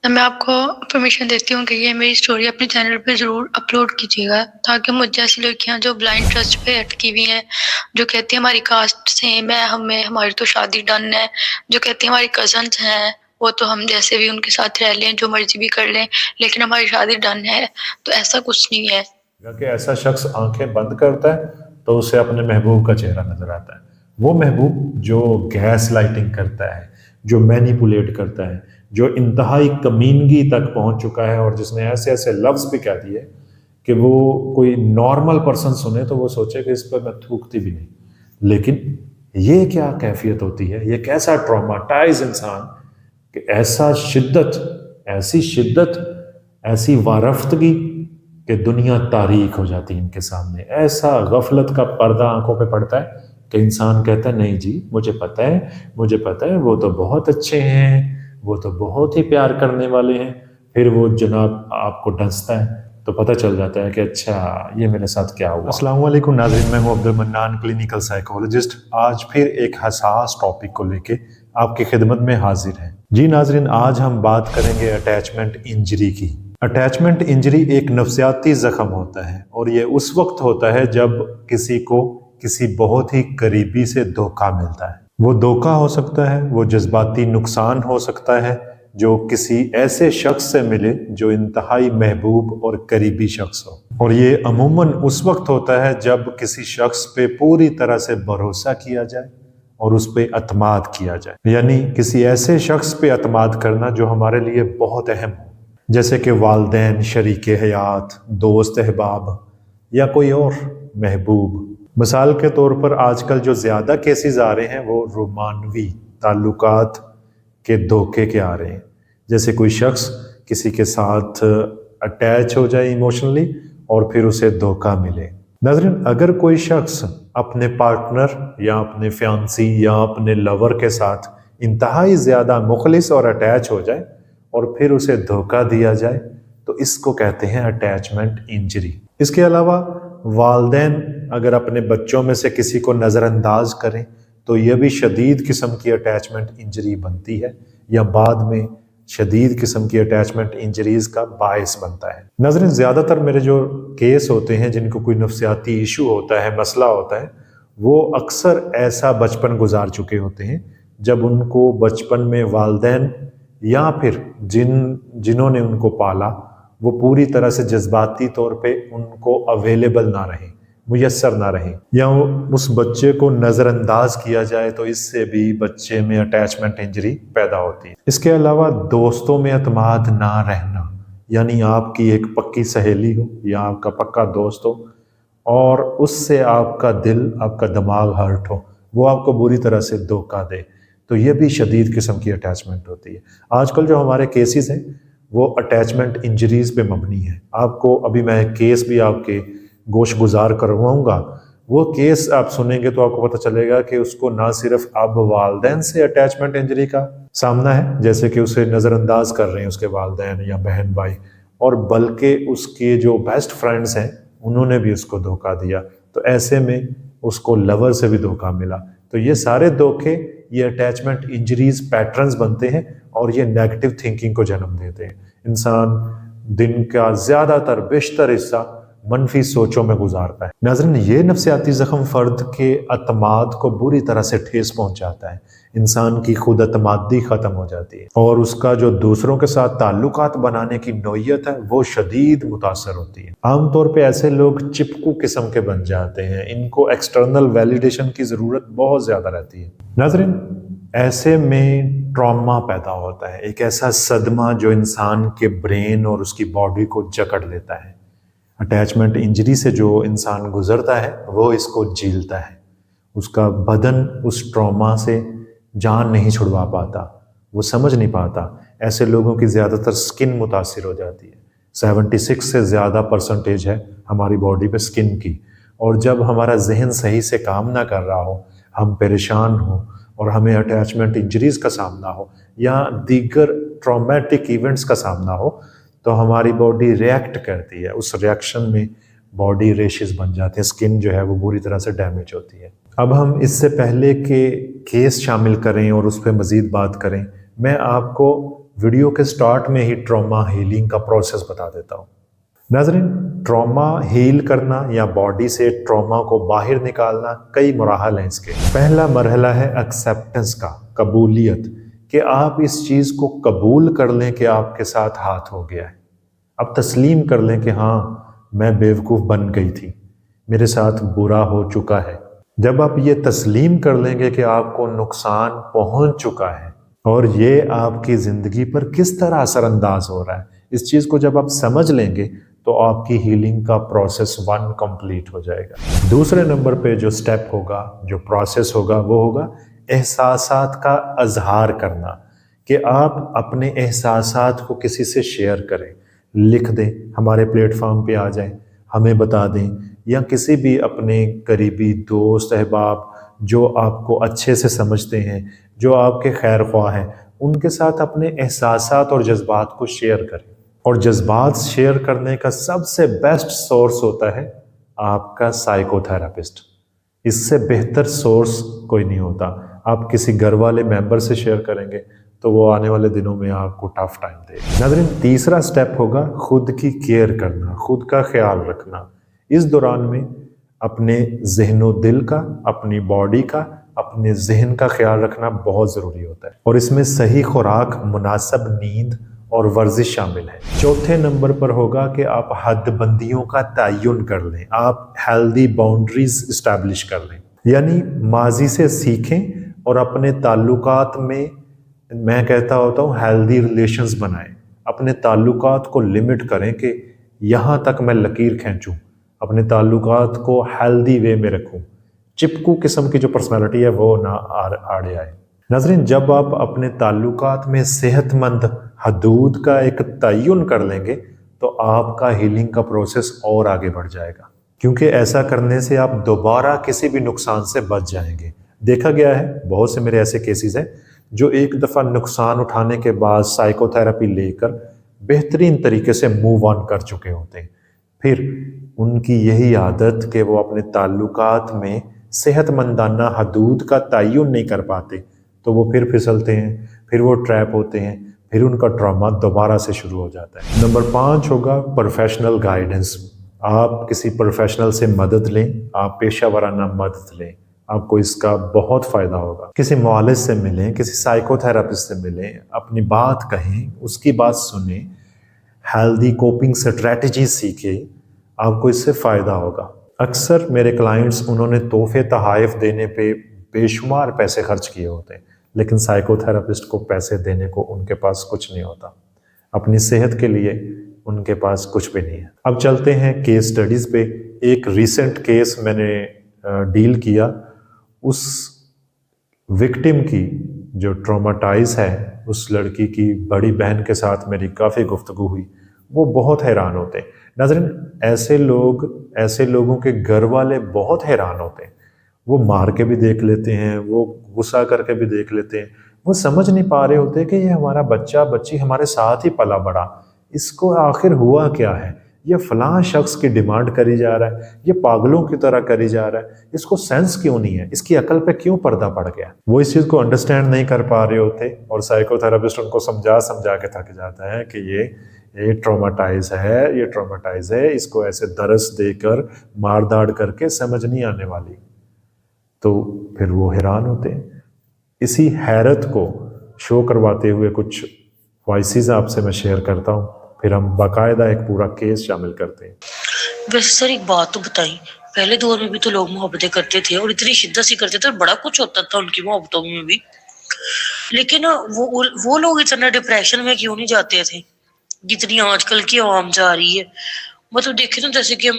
میں آپ کو پرمیشن دیتی ہوں کہ یہ میری اسٹوری اپنے چینل پہ ضرور اپلوڈ کیجیے گا، تاکہ مجھ جیسی لڑکیاں جو بلائنڈ ٹرسٹ پہ اٹکی ہوئی ہیں، جو کہتی ہیں ہماری کاسٹ سیم ہے، ہماری تو شادی ڈن ہے، جو کہتی ہیں ہماری کزنس ہیں وہ تو ہم جیسے بھی ان کے ساتھ رہ لیں، جو مرضی بھی کر لیں، لیکن ہماری شادی ڈن ہے، تو ایسا کچھ نہیں ہے۔ کہ ایسا شخص آنکھیں بند کرتا ہے تو اسے اپنے محبوب کا چہرہ نظر آتا ہے۔ وہ محبوب جو گیس لائٹنگ کرتا ہے، جو مینیپولیٹ کرتا ہے، جو انتہائی کمینگی تک پہنچ چکا ہے، اور جس نے ایسے ایسے لفظ بھی کہہ دیے کہ وہ کوئی نارمل پرسن سنے تو وہ سوچے کہ اس پہ میں تھوکتی بھی نہیں۔ لیکن یہ کیا کیفیت ہوتی ہے، یہ کیسا ٹراماٹائز انسان کہ ایسی شدت، ایسی وارفتگی کہ دنیا تاریک ہو جاتی ہے ان کے سامنے۔ ایسا غفلت کا پردہ آنکھوں پہ پڑتا ہے کہ انسان کہتا ہے نہیں جی مجھے پتہ ہے وہ تو بہت اچھے ہیں، وہ تو بہت ہی پیار کرنے والے ہیں۔ پھر وہ جناب آپ کو ڈستا ہے تو پتہ چل جاتا ہے کہ اچھا یہ میرے ساتھ کیا ہوا۔ السلام علیکم ناظرین، میں ہوں عبد المنان، کلینیکل سائیکولوجسٹ۔ آج پھر ایک حساس ٹاپک کو لے کے آپ کی خدمت میں حاضر ہیں۔ جی ناظرین، آج ہم بات کریں گے اٹیچمنٹ انجری کی۔ اٹیچمنٹ انجری ایک نفسیاتی زخم ہوتا ہے، اور یہ اس وقت ہوتا ہے جب کسی کو کسی بہت ہی قریبی سے دھوکہ ملتا ہے۔ وہ دھوکہ ہو سکتا ہے، وہ جذباتی نقصان ہو سکتا ہے جو کسی ایسے شخص سے ملے جو انتہائی محبوب اور قریبی شخص ہو، اور یہ عموماً اس وقت ہوتا ہے جب کسی شخص پہ پوری طرح سے بھروسہ کیا جائے اور اس پہ اعتماد کیا جائے، یعنی کسی ایسے شخص پہ اعتماد کرنا جو ہمارے لیے بہت اہم ہو، جیسے کہ والدین، شریک حیات، دوست احباب یا کوئی اور محبوب۔ مثال کے طور پر آج کل جو زیادہ کیسز آ رہے ہیں وہ رومانوی تعلقات کے دھوکے کے آ رہے ہیں، جیسے کوئی شخص کسی کے ساتھ اٹیچ ہو جائے ایموشنلی اور پھر اسے دھوکہ ملے۔ ناظرین، اگر کوئی شخص اپنے پارٹنر یا اپنے فیانسی یا اپنے لور کے ساتھ انتہائی زیادہ مخلص اور اٹیچ ہو جائے اور پھر اسے دھوکہ دیا جائے تو اس کو کہتے ہیں اٹیچمنٹ انجری۔ اس کے علاوہ والدین اگر اپنے بچوں میں سے کسی کو نظر انداز کریں تو یہ بھی شدید قسم کی اٹیچمنٹ انجری بنتی ہے، یا بعد میں شدید قسم کی اٹیچمنٹ انجریز کا باعث بنتا ہے۔ ناظرین، زیادہ تر میرے جو کیس ہوتے ہیں جن کو کوئی نفسیاتی ایشو ہوتا ہے، مسئلہ ہوتا ہے، وہ اکثر ایسا بچپن گزار چکے ہوتے ہیں جب ان کو بچپن میں والدین یا پھر جنہوں نے ان کو پالا وہ پوری طرح سے جذباتی طور پہ ان کو اویلیبل نہ رہیں، میسر نہ رہیں، یا اس بچے کو نظر انداز کیا جائے تو اس سے بھی بچے میں اٹیچمنٹ انجری پیدا ہوتی ہے۔ اس کے علاوہ دوستوں میں اعتماد نہ رہنا، یعنی آپ کی ایک پکی سہیلی ہو یا آپ کا پکا دوست ہو اور اس سے آپ کا دل، آپ کا دماغ ہرٹ ہو، وہ آپ کو بری طرح سے دھوکہ دے، تو یہ بھی شدید قسم کی اٹیچمنٹ ہوتی ہے۔ آج کل جو ہمارے کیسز ہیں وہ اٹیچمنٹ انجریز پہ مبنی ہیں۔ آپ کو ابھی میں کیس بھی آپ کے گوش گزار کرواؤں گا، وہ کیس آپ سنیں گے تو آپ کو پتہ چلے گا کہ اس کو نہ صرف اب والدین سے اٹیچمنٹ انجری کا سامنا ہے، جیسے کہ اسے نظر انداز کر رہے ہیں اس کے والدین یا بہن بھائی، اور بلکہ اس کے جو بیسٹ فرینڈز ہیں انہوں نے بھی اس کو دھوکہ دیا، تو ایسے میں اس کو لور سے بھی دھوکہ ملا۔ تو یہ سارے دھوکے، یہ اٹیچمنٹ انجریز پیٹرنز بنتے ہیں اور یہ نیگیٹو تھنکنگ کو جنم دیتے ہیں۔ انسان دن کا زیادہ تر بیشتر حصہ منفی سوچوں میں گزارتا ہے۔ ناظرین، یہ نفسیاتی زخم فرد کے اعتماد کو بری طرح سے ٹھیس پہنچاتا ہے، انسان کی خود اعتمادی ختم ہو جاتی ہے، اور اس کا جو دوسروں کے ساتھ تعلقات بنانے کی نوعیت ہے وہ شدید متاثر ہوتی ہے۔ عام طور پہ ایسے لوگ چپکو قسم کے بن جاتے ہیں، ان کو ایکسٹرنل ویلیڈیشن کی ضرورت بہت زیادہ رہتی ہے۔ ناظرین، ایسے میں ٹراما پیدا ہوتا ہے، ایک ایسا صدمہ جو انسان کے برین اور اس کی باڈی کو جکڑ لیتا ہے۔ اٹیچمنٹ انجری سے جو انسان گزرتا ہے وہ اس کو جھیلتا ہے، اس کا بدن اس ٹراما سے جان نہیں چھڑوا پاتا، وہ سمجھ نہیں پاتا۔ ایسے لوگوں کی زیادہ تر سکن متاثر ہو جاتی ہے، 76 سے زیادہ پرسنٹیج ہے ہماری باڈی پہ سکن کی، اور جب ہمارا ذہن صحیح سے کام نہ کر رہا ہو، ہم پریشان ہوں اور ہمیں اٹیچمنٹ انجریز کا سامنا ہو یا دیگر ٹرامیٹک ایونٹس کا سامنا ہو تو ہماری باڈی ریئیکٹ کرتی ہے، اس ریئیکشن میں باڈی ریشز بن جاتے ہیں، سکن جو ہے وہ بری طرح سے ڈیمیج ہوتی ہے۔ اب ہم اس سے پہلے کہ کیس شامل کریں اور اس پہ مزید بات کریں، میں آپ کو ویڈیو کے سٹارٹ میں ہی ٹراما ہیلنگ کا پروسیس بتا دیتا ہوں۔ ناظرین، ٹراما ہیل کرنا یا باڈی سے ٹراما کو باہر نکالنا کئی مراحل ہیں اس کے۔ پہلا مرحلہ ہے ایکسیپٹنس کا، قبولیت، کہ آپ اس چیز کو قبول کر لیں کہ آپ کے ساتھ ہاتھ ہو گیا ہے۔ اب تسلیم کر لیں کہ ہاں میں بیوقوف بن گئی تھی، میرے ساتھ برا ہو چکا ہے۔ جب آپ یہ تسلیم کر لیں گے کہ آپ کو نقصان پہنچ چکا ہے اور یہ آپ کی زندگی پر کس طرح اثر انداز ہو رہا ہے، اس چیز کو جب آپ سمجھ لیں گے تو آپ کی ہیلنگ کا پروسیس 1 کمپلیٹ ہو جائے گا۔ دوسرے نمبر پہ جو سٹیپ ہوگا، جو پروسیس ہوگا، وہ ہوگا احساسات کا اظہار کرنا، کہ آپ اپنے احساسات کو کسی سے شیئر کریں، لکھ دیں، ہمارے پلیٹ فارم پہ آ جائیں، ہمیں بتا دیں، یا کسی بھی اپنے قریبی دوست احباب جو آپ کو اچھے سے سمجھتے ہیں، جو آپ کے خیر خواہ ہیں، ان کے ساتھ اپنے احساسات اور جذبات کو شیئر کریں۔ اور جذبات شیئر کرنے کا سب سے بیسٹ سورس ہوتا ہے آپ کا سائیکو تھراپسٹ۔ اس سے بہتر سورس کوئی نہیں ہوتا۔ آپ کسی گھر والے ممبر سے شیئر کریں گے تو وہ آنے والے دنوں میں آپ کو ٹف ٹائم دے گا۔ ناظرین، تیسرا سٹیپ ہوگا خود کی کیئر کرنا، خود کا خیال رکھنا۔ اس دوران میں اپنے ذہن و دل کا، اپنی باڈی کا، اپنے ذہن کا خیال رکھنا بہت ضروری ہوتا ہے، اور اس میں صحیح خوراک، مناسب نیند اور ورزش شامل ہے۔ چوتھے نمبر پر ہوگا کہ آپ حد بندیوں کا تعین کر لیں، آپ ہیلدی باؤنڈریز اسٹیبلش کر لیں، یعنی ماضی سے سیکھیں اور اپنے تعلقات میں کہتا ہوتا ہوں ہیلدی ریلیشنز بنائیں۔ اپنے تعلقات کو لمٹ کریں کہ یہاں تک میں لکیر کھینچوں، اپنے تعلقات کو ہیلدی وے میں رکھوں، چپکو قسم کی جو پرسنالٹی ہے وہ نہ آڑے آئے۔ ناظرین، جب آپ اپنے تعلقات میں صحت مند حدود کا ایک تعین کر لیں گے تو آپ کا ہیلنگ کا پروسیس اور آگے بڑھ جائے گا، کیونکہ ایسا کرنے سے آپ دوبارہ کسی بھی نقصان سے بچ جائیں گے۔ دیکھا گیا ہے، بہت سے میرے ایسے کیسز ہیں جو ایک دفعہ نقصان اٹھانے کے بعد سائیکو تھراپی لے کر بہترین طریقے سے موو آن کر چکے ہوتے ہیں۔ پھر ان کی یہی عادت کہ وہ اپنے تعلقات میں صحت مندانہ حدود کا تعین نہیں کر پاتے تو وہ پھر پھسلتے ہیں، پھر وہ ٹریپ ہوتے ہیں، پھر ان کا ٹراما دوبارہ سے شروع ہو جاتا ہے۔ نمبر 5 ہوگا پروفیشنل گائیڈنس۔ آپ کسی پروفیشنل سے مدد لیں، آپ پیشہ ورانہ مدد لیں، آپ کو اس کا بہت فائدہ ہوگا۔ کسی معالج سے ملیں، کسی سائیکو تھراپسٹ سے ملیں، اپنی بات کہیں، اس کی بات سنیں، ہیلدی کوپنگ سٹریٹجی سیکھیں، آپ کو اس سے فائدہ ہوگا۔ اکثر میرے کلائنٹس انہوں نے تحفے تحائف دینے پہ بے شمار پیسے خرچ کیے ہوتے ہیں، لیکن سائیکو تھراپسٹ کو پیسے دینے کو ان کے پاس کچھ نہیں ہوتا، اپنی صحت کے لیے ان کے پاس کچھ بھی نہیں ہے۔ اب چلتے ہیں کیس سٹڈیز پہ۔ ایک ریسنٹ کیس میں نے ڈیل کیا، اس وکٹم کی جو ٹراماٹائز ہے، اس لڑکی کی بڑی بہن کے ساتھ میری کافی گفتگو ہوئی، وہ بہت حیران ہوتے ہیں۔ ناظرین، ایسے لوگوں کے گھر والے بہت حیران ہوتے ہیں، وہ مار کے بھی دیکھ لیتے ہیں، وہ غصہ کر کے بھی دیکھ لیتے ہیں، وہ سمجھ نہیں پا رہے ہوتے کہ یہ ہمارا بچہ بچی ہمارے ساتھ ہی پلا بڑا، اس کو آخر ہوا کیا ہے؟ یہ فلاں شخص کی ڈیمانڈ کری جا رہا ہے، یہ پاگلوں کی طرح کری جا رہا ہے، اس کو سینس کیوں نہیں ہے، اس کی عقل پہ کیوں پردہ پڑ گیا؟ وہ اس چیز کو انڈرسٹینڈ نہیں کر پا رہے ہوتے، اور سائیکو تھراپسٹ ان کو سمجھا کے تھک جاتا ہے کہ یہ ٹراماٹائز ہے، اس کو ایسے درس دے کر مار داڑ کر کے سمجھ نہیں آنے والی۔ تو پھر وہ حیران ہوتے ہیں۔ اسی حیرت کو شو کرواتے ہوئے کچھ وائسز آپ سے میں شیئر کرتا ہوں، پھر ہم باقاعدہ ایک پورا کیس شامل کرتے ہیں۔ ویسے سر ایک بات تو بتائی، پہلے دور میں بھی تو لوگ محبتیں کرتے تھے اور اتنی شدت سے کرتے تھے اور بڑا کچھ ہوتا تھا ان کی محبتوں میں بھی، لیکن وہ لوگ اتنا ڈپریشن میں کیوں نہیں جاتے تھے جتنی آج کل کی عوام جا رہی ہے؟ مطلب دیکھیں تو جیسے کہ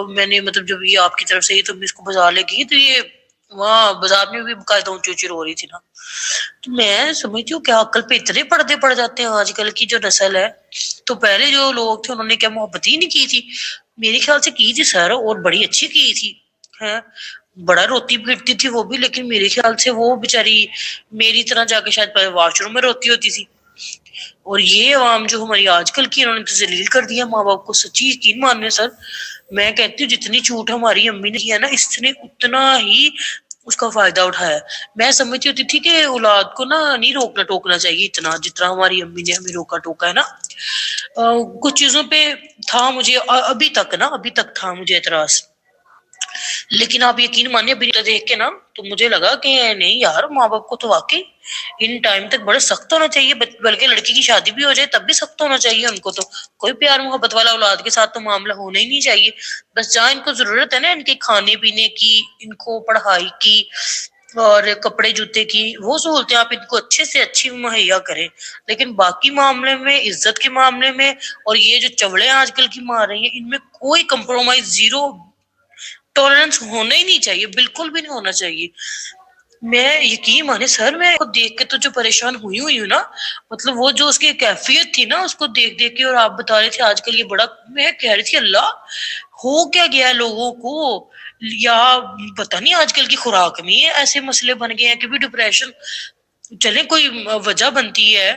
میں نے مطلب جب یہ آپ کی طرف سے تو اس کو بازار لے گئی تو یہ وہاں بازار میں بھی باقاعدہ اونچی اونچی رو رہی تھی نا، تو میں سمجھتی ہوں کہ عقل پہ اتنے پردے پڑ جاتے ہیں آج کل کی جو نسل ہے۔ تو پہلے جو لوگ تھے انہوں نے کیا محبت ہی نہیں کی تھی؟ میرے خیال سے کی تھی سر، اور بڑی اچھی کی تھی، ہے بڑا روتی پیٹتی تھی وہ بھی، لیکن میرے خیال سے وہ بیچاری میری طرح جا کے شاید واش روم میں روتی ہوتی تھی۔ اور یہ عوام جو ہماری آج کل کی، انہوں نے تو ذلیل کر دیا ماں باپ کو، سچی یقین ماننے سر، میں کہتی ہوں جتنی چھوٹ ہماری امی نے کی ہے نا، اس نے اتنا ہی اس کا فائدہ اٹھایا. میں سمجھتی ہوتی تھی کہ اولاد کو نا نہیں روکنا ٹوکنا چاہیے اتنا جتنا ہماری امی نے ہمیں روکا ٹوکا ہے نا. کچھ چیزوں پہ تھا مجھے ابھی تک تھا مجھے اعتراض. لیکن آپ یقین مانیے ابھی دیکھ کے نا تو مجھے لگا کہ نہیں یار ماں باپ کو تو واقعی ان ٹائم تک بڑا سخت ہونا چاہیے. بلکہ لڑکی کی شادی بھی ہو جائے تب بھی سخت ہونا چاہیے ان کو. تو کوئی پیار محبت والا اولاد کے ساتھ تو معاملہ ہونا ہی نہیں چاہیے. بس جہاں ان کو ضرورت ہے نا ان کے کھانے پینے کی, ان کو پڑھائی کی اور کپڑے جوتے کی, وہ سہولتیں آپ ان کو اچھے سے اچھی مہیا کریں. لیکن باقی معاملے میں, عزت کے معاملے میں اور یہ جو چوڑے آج کل کی مار رہی ہیں ان میں کوئی کمپرومائز, زیرو ٹالرنس ہونا ہی نہیں چاہیے, بالکل بھی نہیں ہونا چاہیے. میں یقین مانے سر, میں کو دیکھ کے تو جو پریشان ہوئی ہوں نا, مطلب وہ جو اس کی کیفیت تھی نا اس کو دیکھ دیکھ کے, اور آپ بتا رہے تھے آج کل یہ بڑا, میں کہہ رہی تھی اللہ ہو کیا گیا لوگوں کو, یا پتہ نہیں آج کل کی خوراک میں ایسے مسئلے بن گئے ہیں کہ بھی ڈپریشن چلے کوئی وجہ بنتی ہے,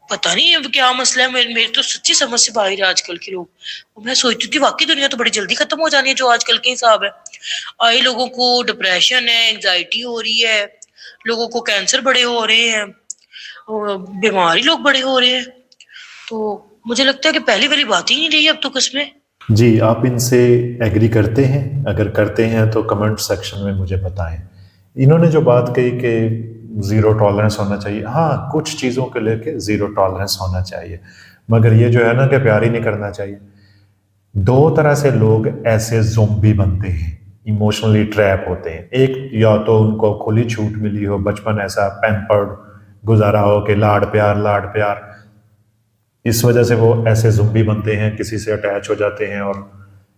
پتہ نہیں کیا مسئلہ ہے. میری تو سچی سمجھ سے باہر ہے آج کل کے لوگ. میں سوچتی تھی واقعی دنیا تو بڑی جلدی ختم ہو جانی ہے جو آج کل کے حساب ہے. آئے لوگوں کو ڈپریشن ہے, انگزائٹی ہو رہی ہے, لوگوں کو کینسر بڑے ہو رہے ہیں, بیماری لوگ بڑے ہو رہے ہیں. تو مجھے لگتا ہے کہ پہلی والی بات ہی نہیں رہی اب تو قسمیں. جی, آپ ان سے ایگری کرتے ہیں؟ اگر کرتے ہیں تو کمنٹ سیکشن میں مجھے بتائیں. انہوں نے جو بات کہی کہ زیرو ٹالرنس ہونا چاہیے, ہاں کچھ چیزوں کو لے کے زیرو ٹالرنس ہونا چاہیے, مگر یہ جو ہے نا کہ پیار ہی نہیں کرنا چاہیے. دو طرح سے لوگ ایسے زومبی بنتے ہیں, ایموشنلی ٹریپ ہوتے ہیں. ایک, یا تو ان کو کھلی چھوٹ ملی ہو, بچپن ایسا پیمپرڈ گزارا ہو کہ لاڈ پیار, اس وجہ سے وہ ایسے زومبی بنتے ہیں, کسی سے اٹیچ ہو جاتے ہیں اور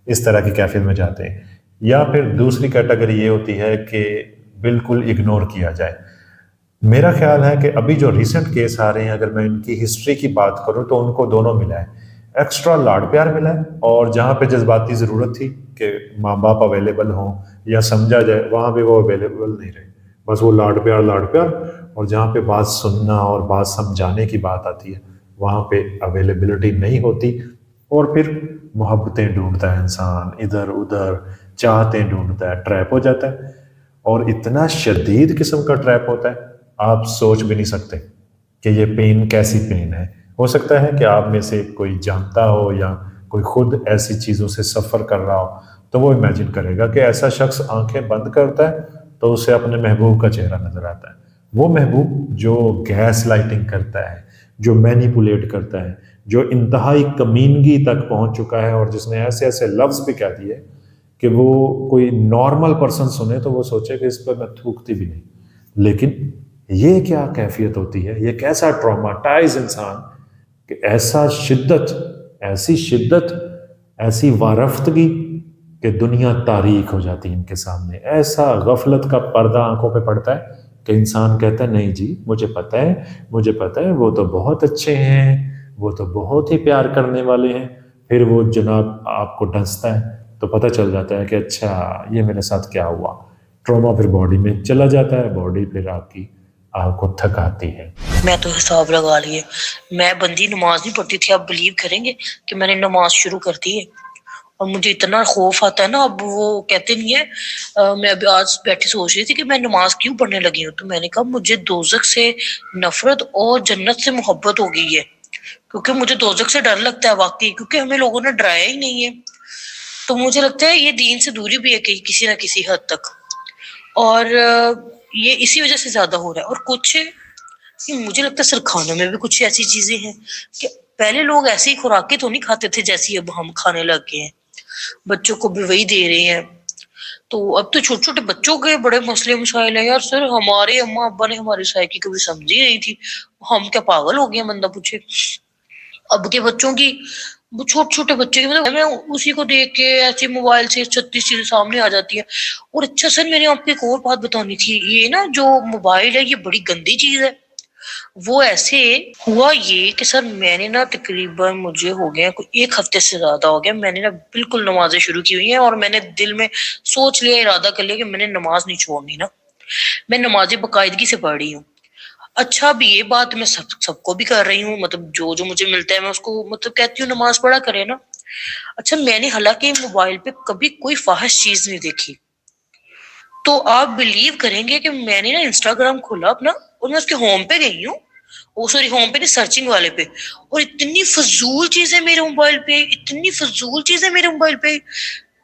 اس طرح کی کیفیت میں جاتے ہیں. یا پھر دوسری کیٹیگری یہ ہوتی ہے کہ بالکل اگنور کیا جائے. میرا خیال ہے کہ ابھی جو ریسنٹ کیس آ رہے ہیں, اگر میں ان کی ہسٹری کی بات کروں تو ان کو دونوں ملا ہے, ایکسٹرا لاڈ پیار ملا ہے, اور جہاں پہ جذباتی ضرورت تھی کہ ماں باپ اویلیبل ہوں یا سمجھا جائے, وہاں پہ وہ اویلیبل نہیں رہے. بس وہ لاڈ پیار, اور جہاں پہ بات سننا اور بات سمجھانے کی بات آتی ہے وہاں پہ اویلیبلٹی نہیں ہوتی, اور پھر محبتیں ڈھونڈتا ہے انسان, ادھر ادھر چاہتیں ڈھونڈتا ہے, ٹریپ ہو جاتا ہے. اور اتنا شدید قسم کا ٹریپ ہوتا ہے آپ سوچ بھی نہیں سکتے کہ یہ پین کیسی پین ہے. ہو سکتا ہے کہ آپ میں سے کوئی جانتا ہو یا کوئی خود ایسی چیزوں سے سفر کر رہا ہو, تو وہ امیجن کرے گا کہ ایسا شخص آنکھیں بند کرتا ہے تو اسے اپنے محبوب کا چہرہ نظر آتا ہے. وہ محبوب جو گیس لائٹنگ کرتا ہے, جو مینیپولیٹ کرتا ہے, جو انتہائی کمینگی تک پہنچ چکا ہے, اور جس نے ایسے ایسے لفظ بھی کہہ دیے کہ وہ کوئی نارمل پرسن سنے تو وہ سوچے کہ اس پر میں تھوکتی بھی نہیں. لیکن یہ کیا کیفیت ہوتی ہے, یہ کیسا ٹراماٹائز انسان کہ ایسی شدت, ایسی وارفتگی کہ دنیا تاریک ہو جاتی ہے ان کے سامنے. ایسا غفلت کا پردہ آنکھوں پہ پڑتا ہے کہ انسان کہتا ہے نہیں جی مجھے پتہ ہے وہ تو بہت اچھے ہیں, وہ تو بہت ہی پیار کرنے والے ہیں. پھر وہ جناب آپ کو ڈستا ہے تو پتہ چل جاتا ہے کہ اچھا یہ میرے ساتھ کیا ہوا. ٹراما پھر باڈی میں چلا جاتا ہے, باڈی پھر آپ کو تھکاتی ہے. میں تو حساب لگا لیے, میں بندی نماز نہیں پڑھتی تھی, آپ بلیو کریں گے کہ میں نے نماز شروع کر دی ہے, اور مجھے اتنا خوف آتا ہے نا. اب وہ کہتے نہیں ہے, میں ابھی آج بیٹھی سوچ رہی تھی کہ میں نماز کیوں پڑھنے لگی ہوں, تو میں نے کہا مجھے دوزخ سے نفرت اور جنت سے محبت ہو گئی ہے, کیونکہ مجھے دوزخ سے ڈر لگتا ہے واقعی, کیونکہ ہمیں لوگوں نے ڈرایا ہی نہیں ہے. تو مجھے لگتا ہے یہ دین سے دوری بھی ہے کہ کسی نہ کسی حد تک, اور یہ اسی وجہ سے زیادہ ہو رہا ہے. اور کچھ مجھے لگتا ہے سر کھانوں میں بھی کچھ ایسی چیزیں ہیں کہ پہلے لوگ ایسی ہی خوراکیں تو نہیں کھاتے تھے جیسی اب ہم کھانے لگ گئے ہیں, بچوں کو بھی وہی دے رہے ہیں. تو اب تو چھوٹے چھوٹے بچوں کے بڑے مسئلے مسائل ہیں. یار سر ہمارے اماں ابا نے ہماری سائیکی کبھی سمجھی نہیں تھی, ہم کیا پاگل ہو گئے ہیں بندہ پوچھے. اب کے بچوں کی, چھوٹے چھوٹے بچے کی, مطلب میں اسی کو دیکھ کے ایسے موبائل سے 36 چیزیں سامنے آ جاتی ہیں. اور اچھا سر میں نے آپ کو ایک اور بات بتانی تھی, یہ نا جو موبائل ہے یہ بڑی گندی چیز ہے. وہ ایسے ہوا یہ کہ سر میں نے نا تقریباً مجھے ہو گیا کوئی 1 ہفتے سے زیادہ ہو گیا, میں نے نا بالکل نمازیں شروع کی ہوئی ہیں, اور میں نے دل میں سوچ لیا, ارادہ کر لیا کہ میں نے نماز نہیں چھوڑنی نا. میں نمازیں باقاعدگی سے پڑھ رہی ہوں. اچھا اب یہ بات میں سب کو بھی کر رہی ہوں, مطلب جو مجھے ملتا ہے میں اس کو مطلب کہتی ہوں نماز پڑھا کرے نا. اچھا میں نے حالانکہ موبائل پہ کبھی کوئی فاحش چیز نہیں دیکھی, تو آپ بلیو کریں گے کہ میں نے نا انسٹاگرام کھولا اپنا اور میں اس کے ہوم پہ گئی ہوں، وہ سوری ہوم پہ نہیں، سرچنگ والے پہ، اور اتنی فضول چیزیں میرے موبائل پہ، اتنی فضول چیزیں میرے موبائل پہ،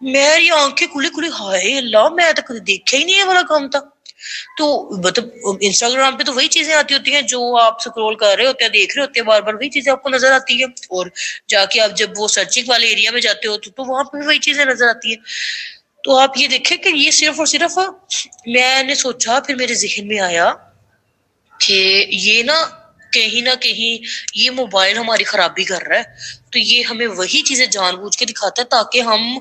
میری آنکھیں کھلی کھلی، ہائے اللہ میں تو کبھی دیکھا ہی نہیں یہ والا کام تھا. تو مطلب انسٹاگرام پہ تو وہی چیزیں آتی ہوتی ہیں جو آپ سکرول کر رہے ہوتے ہیں، دیکھ رہے ہوتے ہیں، بار بار وہی چیزیں آپ کو نظر آتی ہیں، اور جا کے آپ جب وہ سرچنگ والے ایریا میں جاتے ہو تو وہاں پہ بھی وہی چیزیں نظر آتی ہیں. تو آپ یہ دیکھیں کہ یہ صرف اور صرف، میں نے سوچا، پھر میرے ذہن میں آیا کہ یہ نہ کہیں یہ موبائل ہماری خرابی کر رہا ہے، تو یہ ہمیں وہی چیزیں جان بوجھ کے دکھاتا ہے تاکہ ہم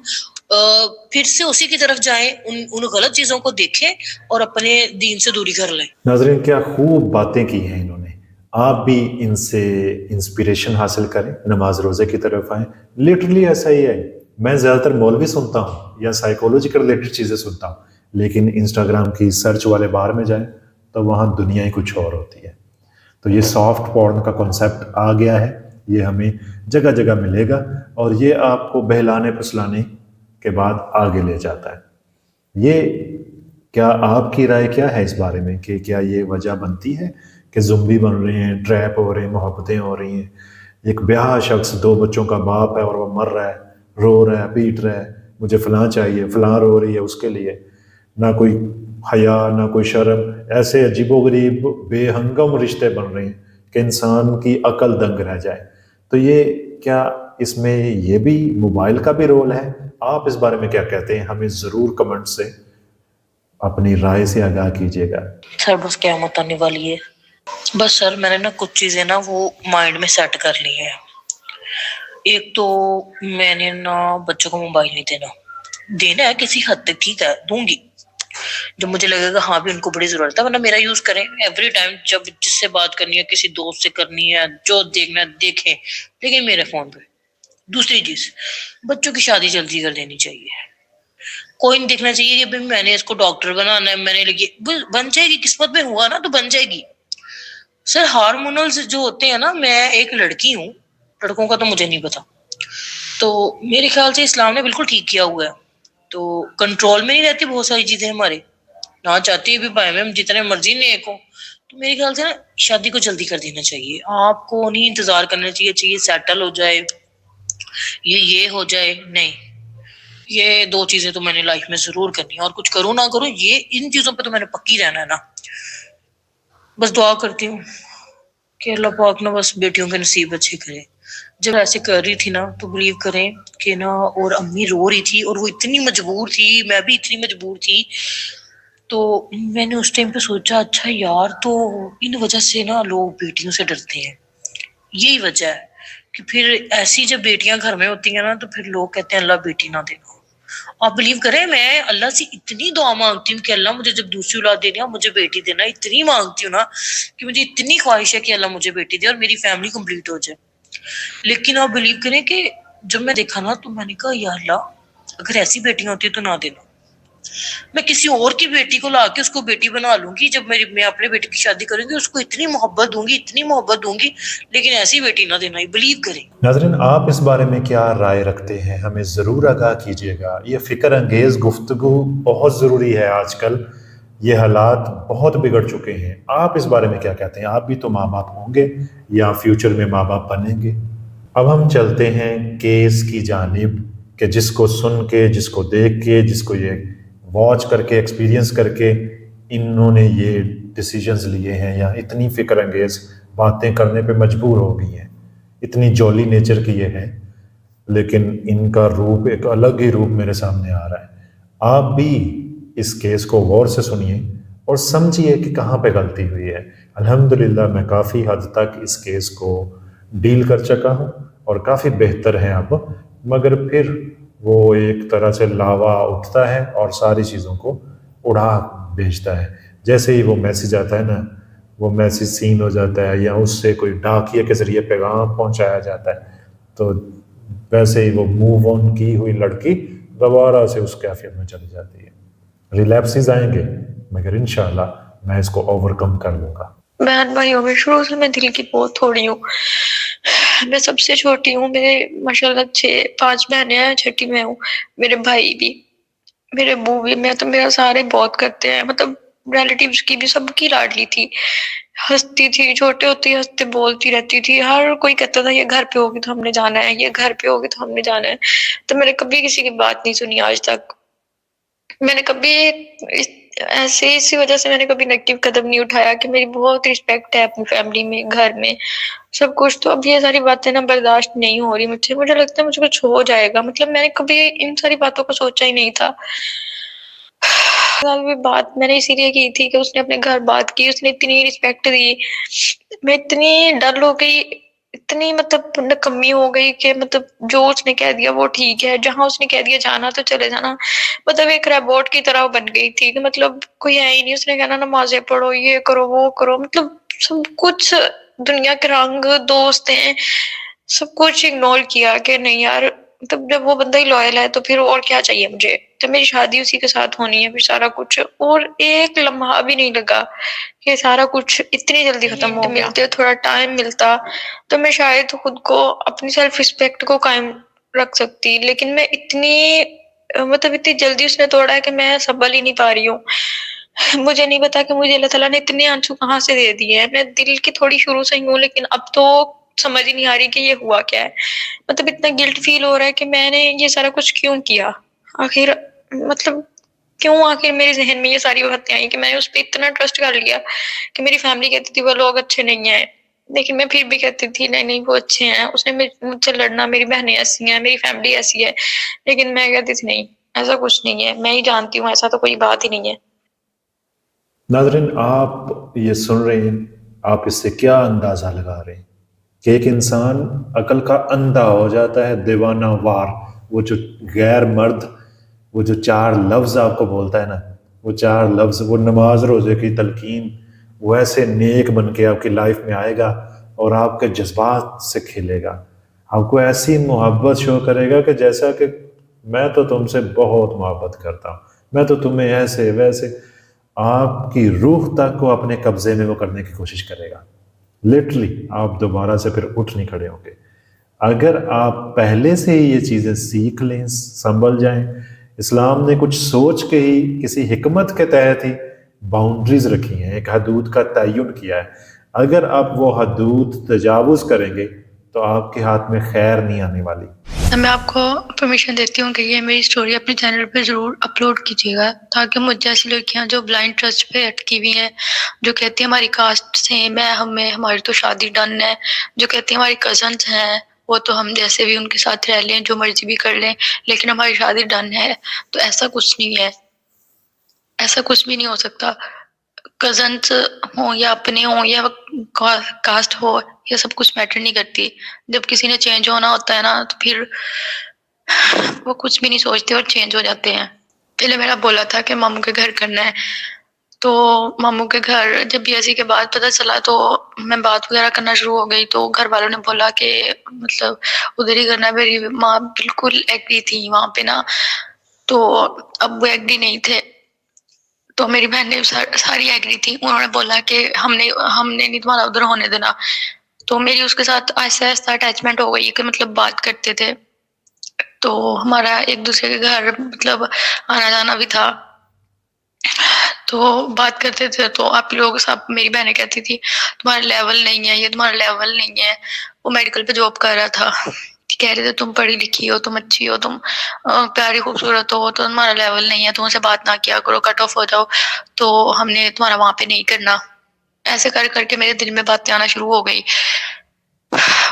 پھر سے اسی کی طرف جائیں، ان غلط چیزوں کو دیکھیں اور اپنے دین سے دوری کر لیں. ناظرین کیا خوب باتیں کی ہیں انہوں نے. آپ بھی ان سے انسپریشن حاصل کریں، نماز روزے کی طرف آئیں. لٹرلی ایسا ہی ہے. میں زیادہ تر مولوی سنتا ہوں یا سائیکولوجی کے ریلیٹڈ چیزیں سنتا ہوں، لیکن انسٹاگرام کی سرچ والے بار میں جائیں تو وہاں دنیا ہی کچھ اور ہوتی ہے. تو یہ سافٹ پورن کا کنسیپٹ آ گیا ہے، یہ ہمیں جگہ جگہ ملے گا، اور یہ آپ کو بہلانے پھسلانے کے بعد آگے لے جاتا ہے. یہ کیا آپ کی رائے کیا ہے اس بارے میں کہ کیا یہ وجہ بنتی ہے کہ زمبی بن رہے ہیں، ٹریپ ہو رہے ہیں، محبتیں ہو رہی ہیں؟ ایک بیاہ شخص 2 بچوں کا باپ ہے اور وہ مر رہا ہے، رو رہا ہے، پیٹ رہا ہے، مجھے فلاں چاہیے، فلاں رو رہی ہے اس کے لیے. نہ کوئی حیا، نہ کوئی شرم، ایسے عجیب و غریب بے ہنگم رشتے بن رہے ہیں کہ انسان کی عقل دنگ رہ جائے. تو یہ کیا اس میں یہ بھی موبائل کا بھی رول ہے؟ آپ اس بارے میں کیا کہتے ہیں؟ ہمیں ضرور کمنٹ سے اپنی رائے سے آگاہ کیجیے گا. سر بس قیامت آنے والی ہے. بس سر میں نے کچھ چیزیں وہ مائنڈ میں سیٹ کر لی ہیں. ایک تو میں نے بچوں کو موبائل نہیں دینا ہے، کسی حد تک ٹھیک ہے دوں گی جب مجھے لگے گا ہاں بھی ان کو بڑی ضرورت ہے، ورنہ میرا یوز کریں ایوری ٹائم، جب جس سے بات کرنی ہے، کسی دوست سے کرنی ہے، جو دیکھنا ہے دیکھیں، لیکن میرے فون پہ. دوسری چیز، بچوں کی شادی جلدی کر دینی چاہیے. کوئی نہیں دیکھنا چاہیے کہ میں نے اس کو ڈاکٹر بنانا ہے، میں نے لگی بن جائے گی، قسمت میں ہوا نا تو بن جائے گی. سر ہارمونلز جو ہوتے ہیں میں ایک لڑکی ہوں، لڑکوں کا تو مجھے نہیں پتا، تو میرے خیال سے اسلام نے بالکل ٹھیک کیا ہوا ہے. تو کنٹرول میں نہیں رہتی بہت ساری چیزیں ہمارے، نہ چاہتی بھی بھائی میں ہم جتنے مرضی نیک ہوں. تو میرے خیال سے شادی کو جلدی کر دینا چاہیے. آپ کو نہیں انتظار کرنا چاہیے سیٹل ہو جائے، یہ ہو جائے. نہیں، یہ 2 چیزیں تو میں نے لائف میں ضرور کرنی ہے، اور کچھ کروں نہ کروں یہ ان چیزوں پہ تو میں نے پکی رہنا ہے نا. بس دعا کرتی ہوں کہ اللہ پاک بس بیٹیوں کے نصیب اچھے کرے. جب ایسے کر رہی تھی تو بلیو کریں کہ اور امی رو رہی تھی اور وہ اتنی مجبور تھی، میں بھی اتنی مجبور تھی. تو میں نے اس ٹائم پہ سوچا اچھا یار، تو ان وجہ سے لوگ بیٹیوں سے ڈرتے ہیں. یہی وجہ ہے کہ پھر ایسی جب بیٹیاں گھر میں ہوتی ہیں تو پھر لوگ کہتے ہیں اللہ بیٹی نہ دینا. آپ بلیو کریں میں اللہ سے اتنی دعا مانگتی ہوں کہ اللہ مجھے جب دوسری اولاد دینی مجھے بیٹی دینا، اتنی مانگتی ہوں کہ مجھے اتنی خواہش ہے کہ اللہ مجھے بیٹی دے اور میری فیملی کمپلیٹ ہو جائے. لیکن آپ بلیو کریں کہ جب میں دیکھا تو میں نے کہا یا اللہ اگر ایسی بیٹیاں ہوتی تو نہ دینا. میں کسی اور کی بیٹی کو لا کے اس کو بیٹی بنا لوں گی، جب میں اپنے بیٹے کی شادی کروں گی اس کو اتنی محبت دوں گی، اتنی محبت دوں گی، لیکن ایسی بیٹی نہ دینا. بلیو کریں. ناظرین آپ اس بارے میں کیا رائے رکھتے ہیں؟ ہمیں ضرور آگاہ کیجیے گا. یہ فکر انگیز گفتگو بہت ضروری ہے. آج کل یہ حالات بہت بگڑ چکے ہیں. آپ اس بارے میں کیا کہتے ہیں؟ آپ بھی تو ماں باپ ہوں گے یا فیوچر میں ماں باپ بنیں گے. اب ہم چلتے ہیں کیس کی جانب کہ جس کو سن کے، جس کو دیکھ کے، جس کو یہ واچ کر کے، ایکسپیرینس کر کے انہوں نے یہ ڈیسیجنز لیے ہیں یا اتنی فکر انگیز باتیں کرنے پہ مجبور ہو گئی ہیں، اتنی جولی نیچر کی یہ ہے، لیکن ان کا روپ ایک الگ ہی روپ میرے سامنے آ رہا ہے. آپ بھی اس کیس کو غور سے سنیے اور سمجھیے کہ کہاں پہ غلطی ہوئی ہے. الحمدللہ میں کافی حد تک اس کیس کو ڈیل کر چکا ہوں اور کافی بہتر ہیں اب، مگر پھر وہ ایک طرح سے لاوا اٹھتا ہے اور ساری چیزوں کو اڑا بھیجتا ہے. جیسے ہی وہ میسیج آتا ہے وہ میسیج سین ہو جاتا ہے یا اس سے کوئی ڈاکیے کے ذریعے پیغام پہنچایا جاتا ہے، تو ویسے ہی وہ موو آن کی ہوئی لڑکی دوبارہ سے اس کیفیت میں چلی جاتی ہے. ریلیپسز آئیں گے مگر انشاءاللہ میں اس کو اوور کم کر لوں گا. بہن بھائیوں میں شروع سے میں دل کی بہت تھوڑی ہوں. میں سب سے چھوٹی ہوں، میرے ماشاءاللہ 5 بہنیں ہیں، چھٹی میں ہوں. میرے بھائی بھی میرے ابو بھی، میں تو میرا سارے بہت کرتے ہیں، مطلب ریلیٹیوز کی بھی سب کی لاڈلی تھی، ہنستی تھی، چھوٹے ہوتے ہی ہنستے بولتی رہتی تھی، ہر کوئی کہتا تھا یہ گھر پہ ہوگی تو ہم نے جانا ہے، یہ گھر پہ ہوگی تو ہم نے جانا ہے، تو میں نے کبھی کسی کی بات نہیں سنی آج تک. میں نے کبھی ایسے اسی وجہ سے میں نے کبھی نیگیٹو قدم نہیں اٹھایا کہ میری بہت رسپیکٹ ہے اپنی فیملی میں، گھر میں سب کچھ. تو اب یہ ساری باتیں نا برداشت نہیں ہو رہی مجھے لگتا ہے مجھے کچھ ہو جائے گا. مطلب میں نے کبھی ان ساری باتوں کو سوچا ہی نہیں تھا. بات میں نے اسی لیے کی تھی کہ اس نے اپنے گھر بات کی، اس نے اتنی رسپیکٹ دی، میں اتنی ڈر ہو گئی، اتنی مطلب نکمی ہو گئی کہ مطلب جو اس نے کہہ دیا وہ ٹھیک ہے، جہاں اس نے کہہ دیا جانا تو چلے جانا. مطلب ایک روبوٹ کی طرح بن گئی تھی کہ مطلب کوئی ہے ہی نہیں. اس نے کہنا نمازیں پڑھو، یہ کرو وہ کرو، مطلب سب کچھ دنیا کے رنگ دوست ہیں سب کچھ اگنور کیا کہ نہیں یار، مطلب جب وہ بندہ ہی لوئل ہے تو پھر اور کیا چاہیے مجھے. تو میری شادی اسی کے ساتھ ہونی ہے، پھر سارا کچھ، اور ایک لمحہ بھی نہیں لگا کہ سارا کچھ اتنی جلدی ختم ہو گیا. ملتے تھوڑا ٹائم ملتا تو میں شاید خود کو اپنی سیلف رسپیکٹ کو قائم رکھ سکتی، لیکن میں اتنی جلدی اس نے توڑا ہے کہ میں سنبھل ہی نہیں پا رہی ہوں. مجھے نہیں پتا کہ مجھے اللہ تعالیٰ نے اتنے آنسو کہاں سے دے دیے ہیں. میں دل کی تھوڑی شروع سے ہی ہوں، لیکن اب تو سمجھ ہی نہیں آ رہی کہ یہ ہوا کیا ہے. مطلب اتنا گلٹ فیل ہو رہا ہے کہ میں نے یہ سارا کچھ کیوں کیا آخر. مطلب کیوں آخر میرے ذہن میں یہ ساری باتیں آئیں کہ میں نے اس پہ اتنا ٹرسٹ کر لیا کہ میری فیملی کہتی تھی وہ لوگ اچھے نہیں ہیں، لیکن میں پھر بھی کہتی تھی نہیں نہیں وہ اچھے ہیں. اس نے مجھ سے لڑنا، میری بہنیں ایسی ہیں، میری فیملی ایسی ہے، لیکن میں کہتی تھی نہیں ایسا کچھ نہیں ہے، میں ہی جانتی ہوں ایسا تو کوئی بات ہی نہیں ہے. ناظرین، آپ یہ سن رہے ہیں، آپ اس سے کیا اندازہ لگا رہے ہیں کہ ایک انسان عقل کا اندھا ہو جاتا ہے، دیوانہ وار. وہ جو غیر مرد، وہ جو 4 لفظ آپ کو بولتا ہے نا، وہ 4 لفظ، وہ نماز روزے کی تلقین، وہ ایسے نیک بن کے آپ کی لائف میں آئے گا اور آپ کے جذبات سے کھیلے گا. آپ کو ایسی محبت شو کرے گا کہ جیسا کہ میں تو تم سے بہت محبت کرتا ہوں، میں تو تمہیں ایسے ویسے، آپ کی روح تک کو اپنے قبضے میں وہ کرنے کی کوشش کرے گا. لٹرلی آپ دوبارہ سے پھر اٹھ نہیں کھڑے ہوں گے. اگر آپ پہلے سے ہی یہ چیزیں سیکھ لیں، سنبھل جائیں. اسلام نے کچھ سوچ کے ہی، کسی حکمت کے تحت ہی باؤنڈریز رکھی ہیں، ایک حدود کا تعین کیا ہے. اگر آپ وہ حدود تجاوز کریں گے تو آپ کے ہاتھ میں خیر نہیں آنے والی. میں آپ کو پرمیشن دیتی ہوں کہ یہ میری سٹوری اپنے چینل پہ ضرور اپلوڈ کیجیے گا، تاکہ مجھ جیسی لڑکیاں جو بلائنڈ ٹرسٹ پہ اٹکی ہوئی ہیں، جو کہتی ہیں ہماری کاسٹ سیم ہے، ہماری تو شادی ڈن ہے، جو کہتی ہیں ہماری کزنس ہیں وہ تو ہم جیسے بھی ان کے ساتھ رہ لیں، جو مرضی بھی کر لیں، لیکن ہماری شادی ڈن ہے. تو ایسا کچھ نہیں ہے، ایسا کچھ بھی نہیں ہو سکتا. کزنس ہوں یا اپنے ہوں یا کاسٹ ہو، یہ سب کچھ میٹر نہیں کرتی. جب کسی نے چینج ہونا ہوتا ہے نا تو پھر وہ کچھ بھی نہیں سوچتے اور چینج ہو جاتے ہیں. پہلے میرا بولا تھا کہ ماموں کے گھر کرنا ہے، تو ماموں کے گھر جب BSc کے بعد پتہ چلا تو میں بات وغیرہ کرنا شروع ہو گئی. تو گھر والوں نے بولا کہ مطلب ادھر ہی کرنا ہے. میری ماں بالکل ایگری تھی وہاں پہ نا، تو اب وہ ایگری نہیں تھے، تو میری بہن نے ساری ایگری تھی. انہوں نے بولا کہ ہم نے نہیں تمہارا ادھر ہونے دینا. تو میری اس کے ساتھ آہستہ آہستہ اٹیچمنٹ ہو گئی کہ مطلب بات کرتے تھے، تو ہمارا ایک دوسرے کے گھر مطلب آنا جانا بھی تھا، تو بات کرتے تھے. تو آپ لوگ سب، میری بہنیں کہتی تھی تمہارا لیول نہیں ہے، یہ تمہارا لیول نہیں ہے. وہ میڈیکل پہ جاب کر رہا تھا، کہہ رہے تھے تم پڑھی لکھی ہو، تم اچھی ہو، تم پیاری خوبصورت ہو، تو تمہارا لیول نہیں ہے، تم سے بات نہ کیا کرو، کٹ آف ہو جاؤ، تو ہم نے تمہارا وہاں پہ نہیں کرنا. ایسے کر کر کے میرے دل میں باتیں آنا شروع ہو گئی.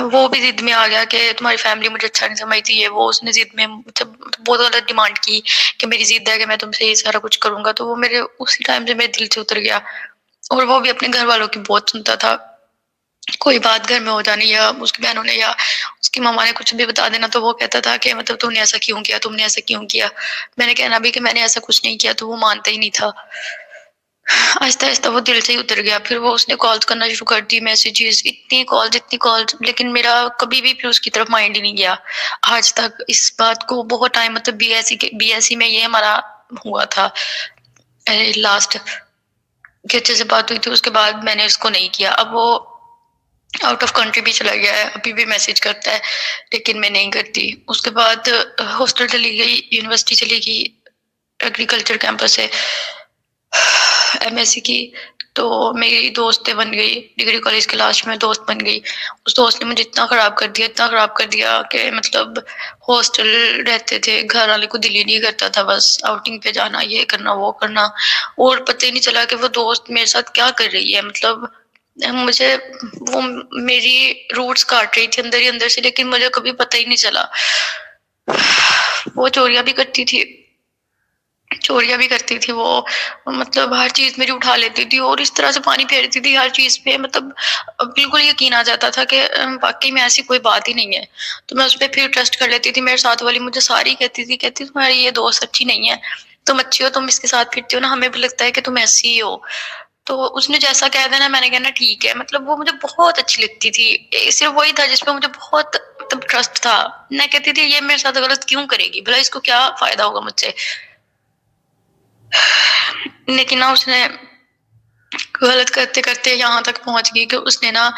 وہ بھی ضد میں آ گیا کہ تمہاری فیملی مجھے اچھا نہیں سمجھتی ہے. وہ اس نے ضد میں بہت غلط ڈیمانڈ کی کہ میری ضد ہے کہ میں تم سے یہ سارا کچھ کروں گا. تو وہ میرے اسی ٹائم سے میرے دل سے اتر گیا. اور وہ بھی اپنے گھر والوں کی بہت سنتا تھا. کوئی بات گھر میں ہو جانی یا اس کی بہنوں نے یا اس کی ماما نے کچھ بھی بتا دینا تو وہ کہتا تھا کہ مطلب تم نے ایسا کیوں کیا، تم نے ایسا کیوں کیا. میں نے کہنا بھی کہ میں نے ایسا کچھ نہیں کیا، تو وہ مانتا ہی نہیں تھا. آہستہ آہستہ وہ دل سے ہی اتر گیا. پھر وہ اس نے کالز کرنا شروع کر دی، میسیجز، اتنی کالز، لیکن میرا کبھی بھی پھر اس کی طرف مائنڈ ہی نہیں گیا آج تک. اس بات کو بہت ٹائم، مطلب BSc میں یہ ہمارا ہوا تھا لاسٹ کہ اچھے سے بات ہوئی تھی. اس کے بعد میں نے اس کو نہیں کیا. اب وہ آؤٹ آف کنٹری بھی چلا گیا ہے، ابھی بھی میسج کرتا ہے لیکن میں نہیں کرتی. اس کے بعد ہاسٹل چلی گئی، یونیورسٹی چلی گئی، ایگریکلچر کیمپس سے MSc کی. تو میری دوست بن گئی ڈگری کالج کے لاسٹ میں دوست بن گئی. اس دوست نے مجھے اتنا خراب کر دیا کہ مطلب ہاسٹل رہتے تھے, گھر والے کو دل ہی نہیں کرتا تھا بس آؤٹنگ پہ جانا, یہ کرنا وہ کرنا, اور پتہ ہی نہیں چلا کہ وہ دوست میرے ساتھ کیا کر رہی ہے. مطلب مجھے وہ میری روٹس کاٹ رہی تھی اندر ہی اندر سے, لیکن مجھے کبھی پتہ ہی نہیں چلا. وہ چوریاں بھی کرتی تھی وہ, مطلب ہر چیز میری اٹھا لیتی تھی اور اس طرح سے پانی پھیرتی تھی ہر چیز پہ. مطلب بالکل یقین آ جاتا تھا کہ واقعی میں ایسی کوئی بات ہی نہیں ہے. تو میں اس پہ پھر ٹرسٹ کر لیتی تھی. میرے ساتھ والی مجھے ساری کہتی تمہاری یہ دوست اچھی نہیں ہے, تم اچھی ہو, تم اس کے ساتھ پھرتی ہو نا, ہمیں بھی لگتا ہے کہ تم ایسی ہی ہو. تو اس نے جیسا کہہ دینا میں نے کہنا ٹھیک ہے. مطلب وہ مجھے بہت اچھی لگتی تھی, صرف وہی تھا جس پہ مجھے بہت مطلب ٹرسٹ تھا. میں کہتی تھی یہ میرے ساتھ غلط کیوں کرے گی, بھلا اس کو کیا فائدہ ہوگا مجھ سے. لیکن نا اس نے غلط کرتے کرتے یہاں تک پہنچ گئی کہ اس نے نا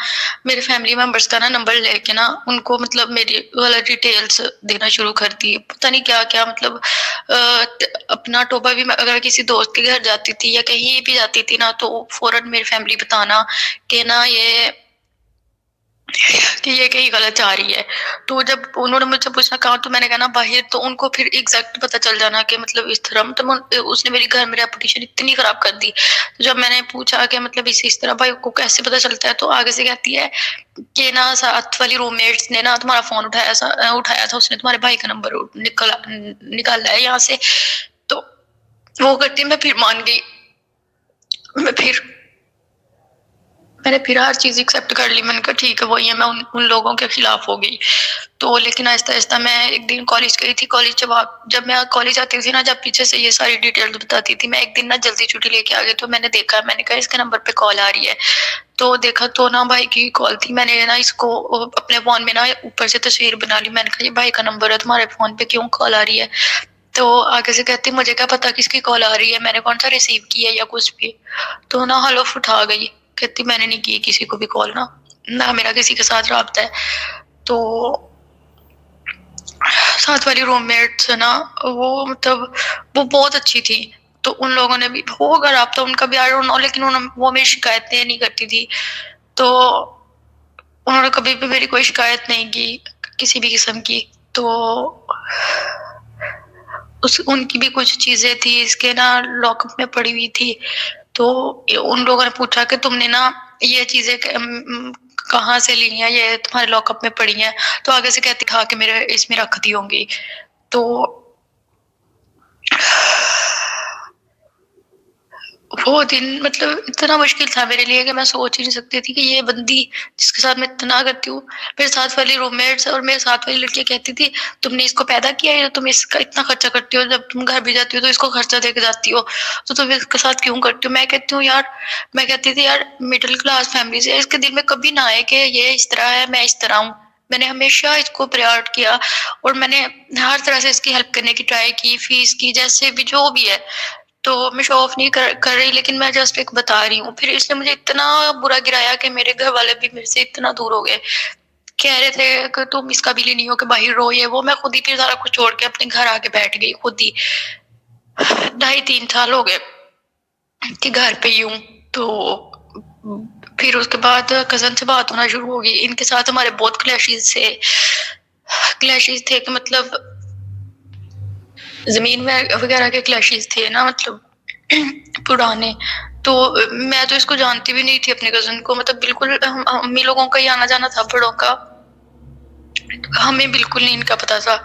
میرے فیملی ممبرس کا نا نمبر لے کے نا ان کو مطلب میری غلط ڈیٹیلز دینا شروع کر دی. پتہ نہیں کیا کیا, مطلب اپنا ٹوبا بھی اگر کسی دوست کے گھر جاتی تھی یا کہیں بھی جاتی تھی نا تو فوراً میری فیملی بتانا کہ نا یہ کہیں غلط جا رہی ہے. تو جب انہوں نے مجھ سے پوچھنا کہاں, تو میں نے کہا نا باہر, تو ان کو پھر ایگزیکٹ پتہ چل جانا کہ مطلب اس طرح. مطلب اس نے میری گھر میں ریپوٹیشن اتنی خراب کر دی. تو جب میں نے پوچھا کہ مطلب اس طرح بھائی کو کیسے پتہ چلتا ہے, تو آگے سے کہتی ہے کہ نا ساتھ والی روم میٹس نے نا تمہارا فون اٹھایا تھا, اس نے تمہارے بھائی کا نمبر نکالا ہے یہاں سے. تو وہ کرتی میں پھر مان گئی. میں نے پھر ہر چیز ایکسیپٹ کر لی. میں نے کہا ٹھیک ہے وہی ہے. میں ان لوگوں کے خلاف ہو گئی. تو لیکن آہستہ آہستہ میں ایک دن کالج گئی تھی. کالج جب میں کالج آتی تھی نا, جب پیچھے سے یہ ساری ڈیٹیل بتاتی تھی, میں ایک دن نا جلدی چھٹی لے کے آ گئی. تو میں نے دیکھا, میں نے کہا اس کے نمبر پہ کال آ رہی ہے. تو دیکھا تو نا بھائی کی کال تھی. میں نے نا اس کو اپنے فون میں نا اوپر سے تصویر بنا لی. میں نے کہا یہ بھائی کا نمبر ہے, تمہارے فون پہ کیوں کال آ رہی ہے. تو آگے سے کہتی مجھے کیا پتا کس کی کال آ رہی ہے, میں نے کون سا ریسیو کی ہے یا کچھ بھی. تو نا حلف اٹھا گئی, کہتی میں نے نہیں کی کسی کو بھی کال, نہ میرا کسی کے ساتھ رابطہ ہے. تو ساتھ والی روم میٹ سے نا وہ مطلب وہ بہت اچھی تھی. تو ان لوگوں نے بھی ہوگا رابطہ ان کا بھی, آئی ڈونٹ نو, لیکن وہ میری شکایتیں نہیں کرتی تھی. تو انہوں نے کبھی بھی میری کوئی شکایت نہیں کی کسی بھی قسم کی. تو ان کی بھی کچھ چیزیں تھی اس کے نا لاک اپ میں پڑی ہوئی تھی. تو ان لوگوں نے پوچھا کہ تم نے نا یہ چیزیں کہاں سے لی ہیں, یہ تمہارے لاک اپ میں پڑی ہیں. تو آگے سے کہتی کہا کہ میرے اس میں رکھ دی ہوں گی. تو وہ دن مطلب اتنا مشکل تھا میرے لیے کہ میں سوچ ہی نہیں سکتی تھی کہ یہ بندی جس کے ساتھ میں اتنا کرتی ہوں, میرے ساتھ والی روم میٹس اور میرے ساتھ والی لڑکیاں کہتی تھی تم نے اس کو پیدا کیا ہے, تم اس کا اتنا خرچہ کرتی ہو, جب تم گھر بھی جاتی ہو تو اس کو خرچہ دے کے جاتی ہو, تو تم اس کے ساتھ کیوں کرتی ہو. میں کہتی تھی یار مڈل کلاس فیملی سے, اس کے دل میں کبھی نہ آئے کہ یہ اس طرح ہے میں اس طرح ہوں. میں نے ہمیشہ اس کو پریارٹ کیا اور میں نے ہر طرح سے اس کی ہیلپ کرنے کی ٹرائی کی, فیس کی, جیسے بھی جو بھی ہے. تو میں شو آف نہیں کر رہی, لیکن میں جسٹ ایک بتا رہی ہوں. پھر اس نے مجھے اتنا برا گرایا کہ میرے گھر والے بھی میرے سے اتنا دور ہو گئے. کہہ رہے تھے کہ تم اس قابل ہی نہیں ہو کہ باہر رو, یہ وہ. میں خود ہی پھر سارا کچھ چھوڑ کے اپنے گھر آ کے بیٹھ گئی خود ہی. 2.5-3 سال ہو گئے کہ گھر پہ ہی ہوں. تو پھر اس کے بعد کزن سے بات ہونا شروع ہوگی. ان کے ساتھ ہمارے بہت کلیشز تھے کہ مطلب زمین وغیرہ کے کلیشز تھے نا, مطلب پرانے. تو میں تو اس کو جانتی بھی نہیں تھی اپنے کزن کو, مطلب بالکل امی لوگوں کا ہی آنا جانا تھا بڑوں کا, ہمیں بالکل نہیں ان کا پتا تھا.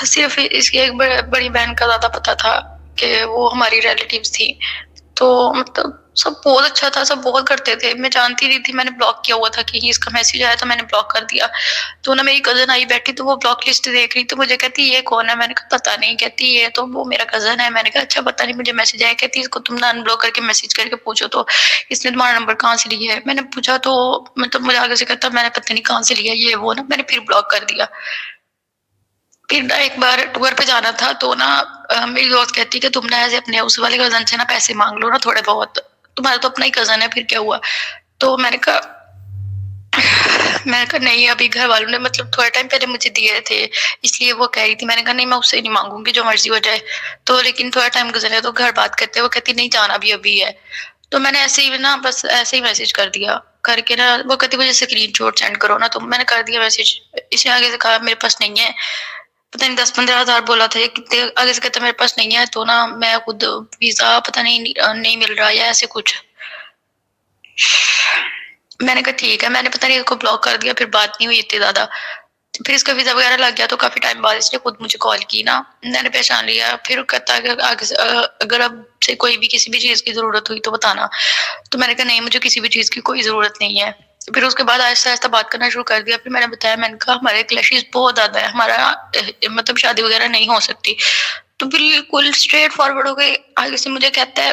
صرف اس کی ایک بڑی بہن کا زیادہ پتا تھا کہ وہ ہماری ریلیٹیوز تھی. تو مطلب سب بہت اچھا تھا, سب بہت کرتے تھے. میں جانتی نہیں تھی, میں نے بلاک کیا ہوا تھا کہ اس کا میسج آیا تھا, میں نے بلاک کر دیا. تو نا میری کزن آئی بیٹھی, تو وہ بلاک لسٹ دیکھ رہی, تو مجھے کہتی یہ کون ہے. میں نے کہا پتا نہیں. کہتی یہ تو وہ میرا کزن ہے. میں نے کہا اچھا پتا نہیں, مجھے میسج آیا. کہتی اس کو تم نہ ان بلاک کر کے میسج کر کے پوچھو تو اس نے تمہارا نمبر کہاں سے لیا ہے. میں نے پوچھا تو مطلب مجھے آگے سے کہتا میں نے پتہ نہیں کہاں سے لیا یہ وہ نا. میں نے پھر بلاک کر دیا. پھر نا ایک بار ٹور پہ جانا تھا, تو نا میری دوست کہتی کہ تم نے ایسے اپنے اس والے کزن سے نا پیسے مانگ لو نا تھوڑے بہت, تمہارا تو اپنا ہی کزن ہے, پھر کیا ہوا. تو میں نے کہا میں نے کہا نہیں، ابھی گھر والوں نے مطلب تھوڑا ٹائم پہلے مجھے دیے تھے، اس لیے وہ کہہ رہی تھی. میں نے کہا نہیں، میں اس سے نہیں مانگوں گی، جو مرضی ہو جائے. تو لیکن تھوڑا ٹائم گزرا تو گھر بات کرتے، وہ کہتی نہیں جانا بھی ابھی ہے. تو میں نے ایسے ہی نا بس ایسے ہی میسج کر دیا، کر کے نا وہ کہتی مجھے اسکرین شاٹ سینڈ کرو نا. تو میں نے کر دیا میسج. اس نے آگے سے کہا میرے پاس نہیں ہے، پتہ نہیں 10-15 ہزار بولا تھا، کتنے آگے سے کہتا میرے پاس نہیں ہے. تو نا میں خود ویزا پتہ نہیں مل رہا یا ایسے کچھ. میں نے کہا ٹھیک ہے، میں نے پتہ نہیں اس کو بلاک کر دیا، پھر بات نہیں ہوئی اتنی زیادہ. پھر اس کا ویزا وغیرہ لگ گیا تو کافی ٹائم بعد اس نے خود مجھے کال کی نا، میں نے پہچان لیا. پھر کہتا کہ آگے سے اگر اب سے کوئی بھی کسی بھی چیز کی ضرورت ہوئی تو بتانا. تو میں نے کہا نہیں، مجھے کسی بھی چیز کی کوئی ضرورت نہیں ہے. پھر اس کے بعد آہستہ آہستہ بات کرنا شروع کر دیا. پھر میں نے بتایا، میں نے کہا ہمارے کلیشز بہت زیادہ ہے، ہمارا مطلب شادی وغیرہ نہیں ہو سکتی. تو بالکل اسٹریٹ فارورڈ ہو گئی. آگے سے مجھے کہتا ہے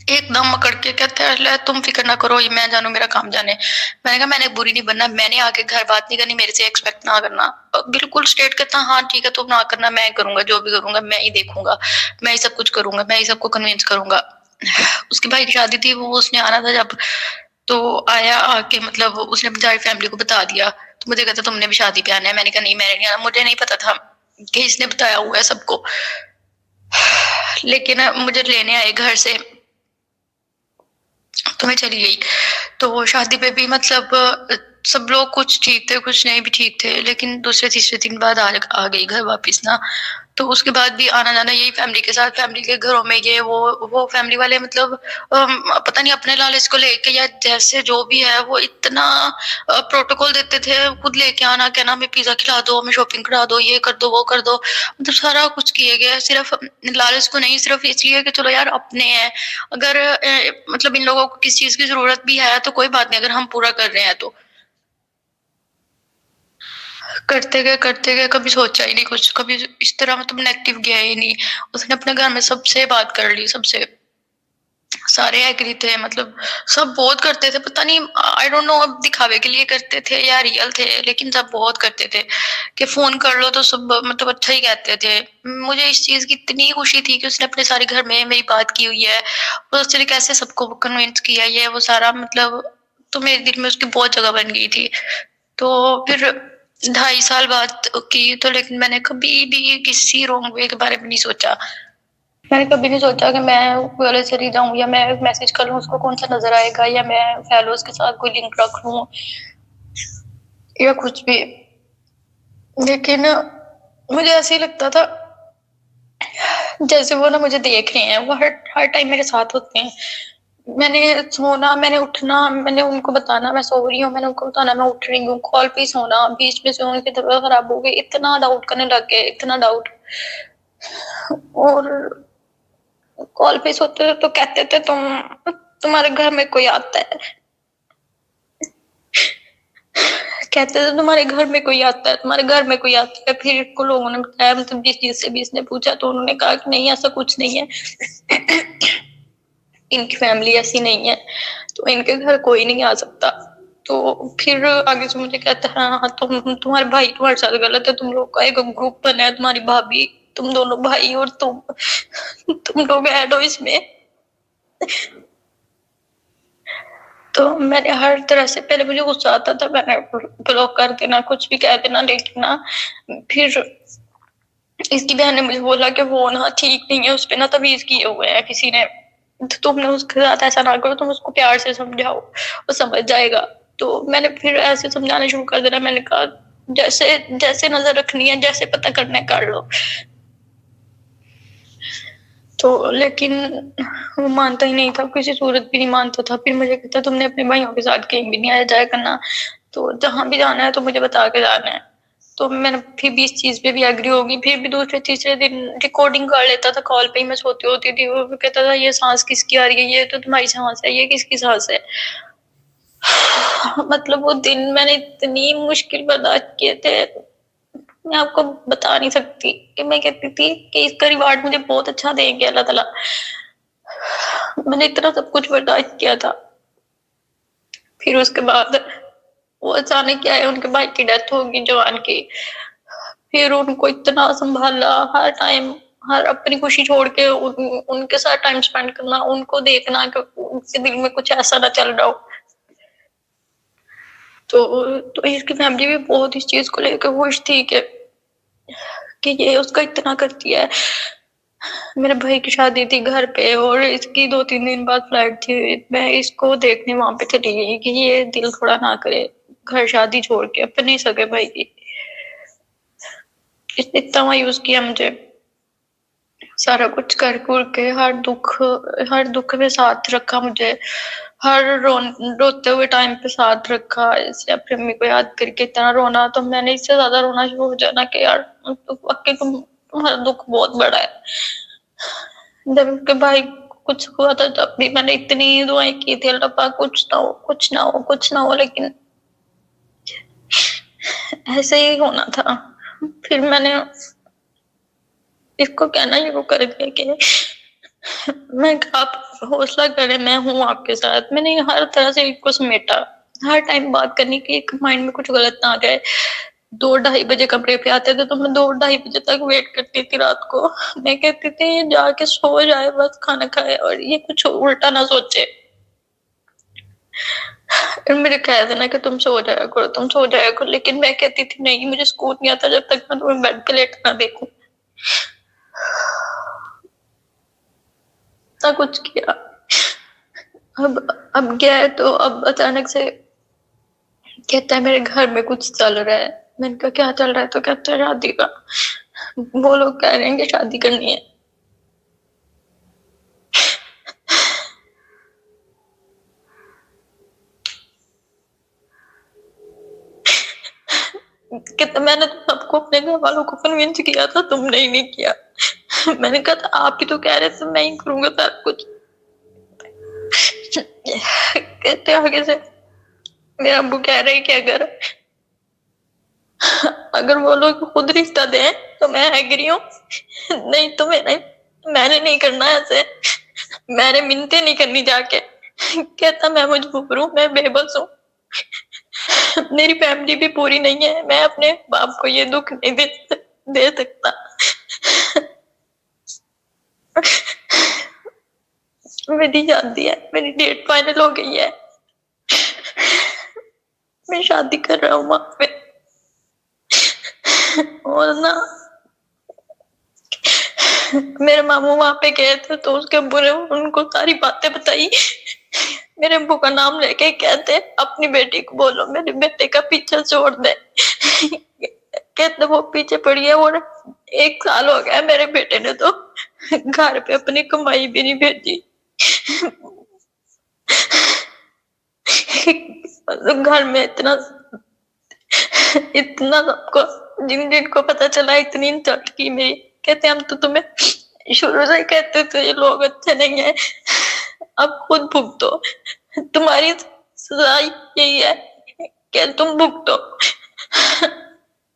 ایک دم مکڑ کے، کہتا ہے لے تم فکر نہ کرو، یہ میں جانوں میرا کام جانے. میں نے کہا میں نے بری نہیں بننا، میں نے آ کے گھر بات نہیں کرنی، میرے سے ایکسپیکٹ نہ کرنا. بالکل اسٹریٹ کہتا ہاں ٹھیک ہے تم نہ کرنا، میں کروں گا، جو بھی کروں گا میں ہی دیکھوں گا، میں ہی سب کچھ کروں گا، میں ہی سب کو کنوینس کروں گا. اس کے بھائی کی شادی تھی، وہ اس نے آنا تھا جب، تو آیا آ کے مطلب اس نے اپنی ساری فیملی کو بتا دیا. تو مجھے کہتا تم نے بھی شادی پہ آنا ہے. میں نے کہا نہیں، میں نے نہیں آنا، مجھے نہیں پتا تھا کہ اس نے بتایا ہوا ہے سب کو. لیکن مجھے لینے آئے گھر سے تو میں چلی گئی. تو شادی پہ بھی مطلب سب لوگ کچھ ٹھیک تھے، کچھ نہیں بھی ٹھیک تھے، لیکن دوسرے تیسرے دن بعد آ گئی گھر واپس نا. تو اس کے بعد بھی آنا جانا یہی فیملی کے ساتھ، فیملی کے گھروں میں یہ وہ فیملی والے مطلب پتہ نہیں اپنے لالچ کو لے کے یا جیسے جو بھی ہے، وہ اتنا پروٹوکول دیتے تھے. خود لے کے آنا، کہنا ہمیں پیزا کھلا دو، ہمیں شاپنگ کرا دو، یہ کر دو وہ کر دو. مطلب سارا کچھ کیے گیا، صرف لالچ کو نہیں، صرف اس لیے کہ چلو یار اپنے ہیں. اگر مطلب ان لوگوں کو کس چیز کی ضرورت بھی ہے تو کوئی بات نہیں، اگر ہم پورا کر رہے ہیں تو. کرتے گئے کبھی سوچا ہی نہیں کچھ، کبھی اس طرح مطلب نیگیٹو گیا ہی نہیں. اس نے اپنے گھر میں سب سے بات کر لی، سب سے، سارے ایگری تھے. مطلب سب بہت کرتے تھے، پتہ نہیں آئی ڈونٹ نو اب دکھاوے کے لیے کرتے تھے یا ریئل تھے، لیکن سب بہت کرتے تھے کہ فون کر لو تو سب مطلب اچھا ہی کہتے تھے. مجھے اس چیز کی اتنی خوشی تھی کہ اس نے اپنے سارے گھر میں میری بات کی ہوئی ہے، اور اس نے کیسے سب کو کنوینس کیا، یہ وہ سارا مطلب. تو میرے دل میں اس کی بہت جگہ بن گئی تھی. تو پھر 2.5 سال بعد کی تو، لیکن میں نے کبھی بھی کسی رونگ وے کے بارے میں نہیں سوچا. میں نے کبھی نہیں سوچا کہ میں والے چلی جاؤں یا میں میسج کر لوں اس کو کون سا نظر آئے گا، یا میں فیلوز کے ساتھ کوئی لنک رکھ لوں یا کچھ بھی. لیکن مجھے ایسے ہی لگتا تھا جیسے وہ نا مجھے دیکھ رہے ہیں، وہ ہر ٹائم میرے ساتھ ہوتے ہیں. میں نے سونا، میں نے اٹھنا، میں نے ان کو بتانا میں سو رہی ہوں، میں نے ان کو بتانا میں اٹھ رہی ہوں، کال پہ سونا، بیچ میں سے ان کی طبیعت خراب ہو گئی، اتنا ڈاؤٹ کرنے لگ گئے، اتنا ڈاؤٹ. اور کال پہ سوتے تو کہتے تھے تمہارے گھر میں کوئی آتا ہے، کہتے تھے تمہارے گھر میں کوئی آتا ہے، تمہارے گھر میں کوئی آتا ہے. پھر کو لوگوں نے بتایا، مطلب جس چیز سے بھی اس نے پوچھا تو انہوں نے کہا کہ نہیں ایسا کچھ نہیں ہے، ان کی فیملی ایسی نہیں ہے، تو ان کے گھر کوئی نہیں آ سکتا. تو پھر آگے سے مجھے کہتا ہے ہاں تمہارے بھائی تمہارے ساتھ غلط ہے، تم لوگ کا ایک گروپ بنا ہے، تمہاری بھابھی، تم دونوں بھائی اور تم لوگ ایڈ ہو اس میں. تو میں نے ہر طرح سے، پہلے مجھے غصہ آتا تھا، میں نے بلاک کر دینا، کچھ بھی کہہ دینا. لیکن نا پھر اس کی بہن نے مجھے بولا کہ وہ نا ٹھیک نہیں ہے، اس پہ نا تعویذ کیے ہوئے ہیں کسی نے، تم نے اس کے ساتھ ایسا نہ کرو، تم اس کو پیار سے سمجھاؤ، وہ سمجھ جائے گا. تو میں نے پھر ایسے سمجھانا شروع کر دینا. میں نے کہا جیسے نظر رکھنی ہے، جیسے پتہ کرنا ہے کر لو. تو لیکن وہ مانتا ہی نہیں تھا، کسی صورت بھی نہیں مانتا تھا. پھر مجھے کہتا تم نے اپنے بھائیوں کے ساتھ کہیں بھی نہیں آیا جایا کرنا، تو جہاں بھی جانا ہے تو مجھے بتا کے جانا ہے. تو میں نے پھر بھی اس چیز پہ بھی ایگری ہوگی. پھر بھی دوسرے تیسرے دن ریکارڈنگ کر لیتا تھا، کال پہ ہی میں سوتی ہوتی تھی. وہ کہتا تھا یہ سانس کس کی آ رہی ہے، یہ تو تمہاری سانس ہے، یہ کس کی سانس ہے. مطلب وہ دن میں نے اتنی مشکل برداشت کیے تھے، میں آپ کو بتا نہیں سکتی. کہ میں کہتی تھی کہ اس کا ریوارڈ مجھے بہت اچھا دیں گے اللہ تعالیٰ. میں نے اتنا سب کچھ برداشت کیا تھا. پھر اس کے بعد وہ اچانک کیا ہے، ان کے بھائی کی ڈیتھ ہوگی جوان کی. پھر ان کو اتنا سنبھالا، ہر ٹائم، ہر اپنی خوشی چھوڑ کے ان کے ساتھ ٹائم سپینڈ کرنا، ان کو دیکھنا کہ ان کے دل میں کچھ ایسا نہ چل رہا ہو. تو اس کی فیملی بھی بہت اس چیز کو لے کے خوش تھی کہ یہ اس کا اتنا کرتی ہے. میرے بھائی کی شادی تھی گھر پہ اور اس کی 2-3 دن بعد فلائٹ تھی. میں اس کو دیکھنے وہاں پہ چلی گئی کہ یہ دل تھوڑا نہ کرے گھر شادی چھوڑ کے اپنے سگے بھائی کی. اس نے اتنا مایوس کیا مجھے, سارا کچھ کر کے ہر دکھ میں ساتھ رکھا مجھے, ہر روتے ہوئے ٹائم پہ ساتھ رکھا. اسے اپنی امی کو یاد کر کے اتنا رونا, تو میں نے اس سے زیادہ رونا شروع ہو جانا کہ یار واقعی تمہارا دکھ بہت بڑا ہے. جب اس کے بھائی کچھ ہوا تھا تب بھی میں نے اتنی دعائیں کی تھی, اللہ پاک کچھ نہ ہو کچھ نہ ہو کچھ نہ ہو, لیکن ایسے ہی ہونا تھا. پھر میں نے اس کو کہنا شروع کر دیا کہ میں آپ حوصلہ کریں, میں ہوں آپ کے ساتھ. میں نے ہر طرح سے اس کو سمیٹا, ہر ٹائم بات کرنے کی ایک مائنڈ میں کچھ غلط نہ آ جائے. 2-2:30 بجے کمرے پہ آتے تھے تو میں 2-2:30 بجے تک ویٹ کرتی تھی رات کو. میں کہتی تھی یہ جا کے سو جائے بس, کھانا کھائے اور یہ کچھ الٹا نہ سوچے. میرے کہہ دینا کہ تم سو جایا کرو تم سو جایا کرو, لیکن میں کہتی تھی نہیں, مجھے سکون نہیں آتا جب تک میں تمہیں بیڈ پہ لیٹ نہ دیکھوں. نہ کچھ کیا. اب گیا ہے تو اب اچانک سے کہتا ہے میرے گھر میں کچھ چل رہا ہے. میں نے کہا کیا چل رہا ہے؟ تو کہتا ہے شادی کا. وہ لوگ کہہ رہے ہیں کہ شادی کرنی ہے. کہتا میں نے تو سب کو اپنے گھر والوں کو کنوینس کیا تھا, تم نے ہی نہیں کیا. میں نے کہا تھا آپ ہی تو کہہ رہے تھے میں ہی کروں گا سب کچھ. کہتے آگے سے میرا ابو کہہ رہے کہ اگر وہ لوگ خود رشتہ دیں تو میں ایگری ہوں, نہیں تو میں نے نہیں کرنا ایسے. میں نے منتیں نہیں کرنی جا کے. کہتا میں مجبور ہوں, میں بے بس ہوں, میری فیملی بھی پوری نہیں ہے, میں اپنے باپ کو یہ دکھ نہیں دے سکتا. میری شادی ہے, میری ڈیٹ فائنل ہو گئی ہے, میں شادی کر رہا ہوں وہاں پہ. اور نا میرے ماموں وہاں پہ گئے تھے تو اس کے ابو نے ان کو ساری باتیں بتائی. میرے ابو کا نام لے کے کہتے اپنی بیٹی کو بولو میرے بیٹے کا پیچھا چھوڑ دے. کہتے وہ پیچھے پڑی ہے, اور 1 سال ہو گیا میرے بیٹے نے تو گھر پہ اپنی کمائی بھی نہیں بھیجی. گھر میں اتنا سب کو جن کو پتا چلا اتنی انسلٹ کی میری. کہتے ہم تو تمہیں شروع سے کہتے تھے یہ لوگ اچھے نہیں ہیں, اب خود بھگتو, تمہاری سزا یہی ہے کہ تم بھگتو.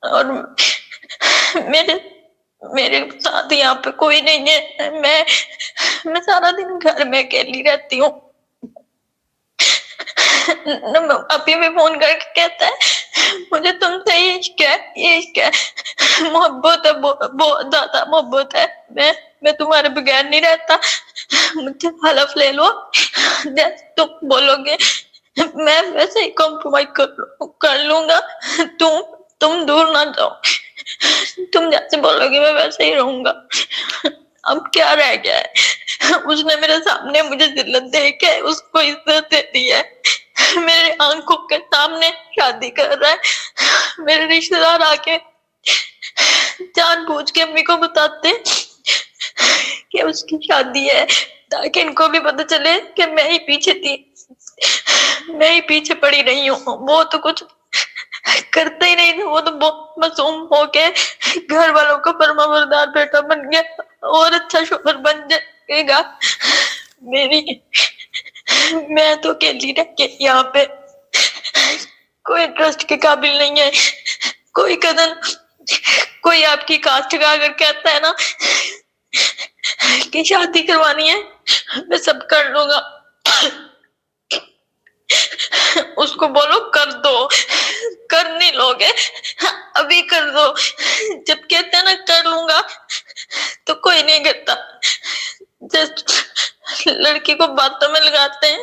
اور میرے ساتھ یہاں پہ کوئی نہیں ہے, میں سارا دن گھر میں اکیلی رہتی ہوں. ابھی بھی فون کر کے کہتا ہے مجھے تم سے یہ عشق ہے, یہ عشق ہے, محبت ہے, بہت زیادہ محبت ہے, میں تمہارے بغیر نہیں رہتا. مجھے حلف لے لو جیسے تم بولو گے میں ویسے ہی کمپرومائز کر لوں گا. تم دور نہ جاؤ, تم جیسے بولو گے میں ویسے ہی رہوں گا. اب کیا رہ گیا ہے؟ اس نے میرے سامنے مجھے ذلت دے کے اس کو عزت دے دی ہے. میرے آنکھوں کے سامنے شادی کر رہا ہے. میرے رشتے دار آ کے جان بوجھ کے امی کو بتاتے کہ اس کی شادی ہے, تاکہ ان کو بھی پتہ چلے کہ میں ہی پیچھے تھی, میں ہی پیچھے پڑی رہی ہوں. وہ تو کچھ کرتا ہی نہیں تھا, وہ تو بہت معصوم ہو کے گھر والوں کو فرما بردار بیٹا بن گیا اور اچھا شوہر بن جائے گا. میں تو اکیلی رہ کے یہاں پہ کوئی ٹرسٹ کے قابل نہیں ہے. کوئی کزن, کوئی آپ کی کاسٹ کا اگر کہتا ہے نا کہ شادی کروانی ہے میں سب کر لوں گا, اس کو بولو کر دو, کر نہیں لوگے ابھی کر دو. جب کہتے ہیں نا کر لوں گا تو کوئی نہیں کرتا. جسٹ لڑکی کو باتوں میں لگاتے ہیں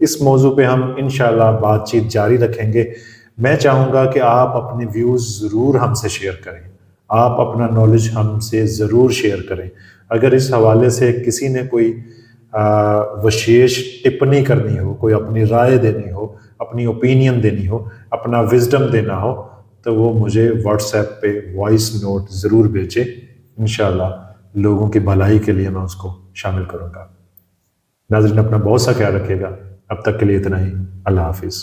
اس موضوع پہ ہم انشاءاللہ بات چیت جاری رکھیں گے. میں چاہوں گا کہ آپ اپنے ویوز ضرور ہم سے شیئر کریں, آپ اپنا نالج ہم سے ضرور شیئر کریں. اگر اس حوالے سے کسی نے کوئی وشیش ٹپنی کرنی ہو, کوئی اپنی رائے دینی ہو, اپنی اوپینین دینی ہو, اپنا وزڈم دینا ہو, تو وہ مجھے واٹس ایپ پہ وائس نوٹ ضرور بھیجیں. انشاءاللہ لوگوں کی بھلائی کے لیے میں اس کو شامل کروں گا. ناظرین اپنا بہت سا خیال رکھیے گا. اب تک کے لیے اتنا ہی. اللہ حافظ.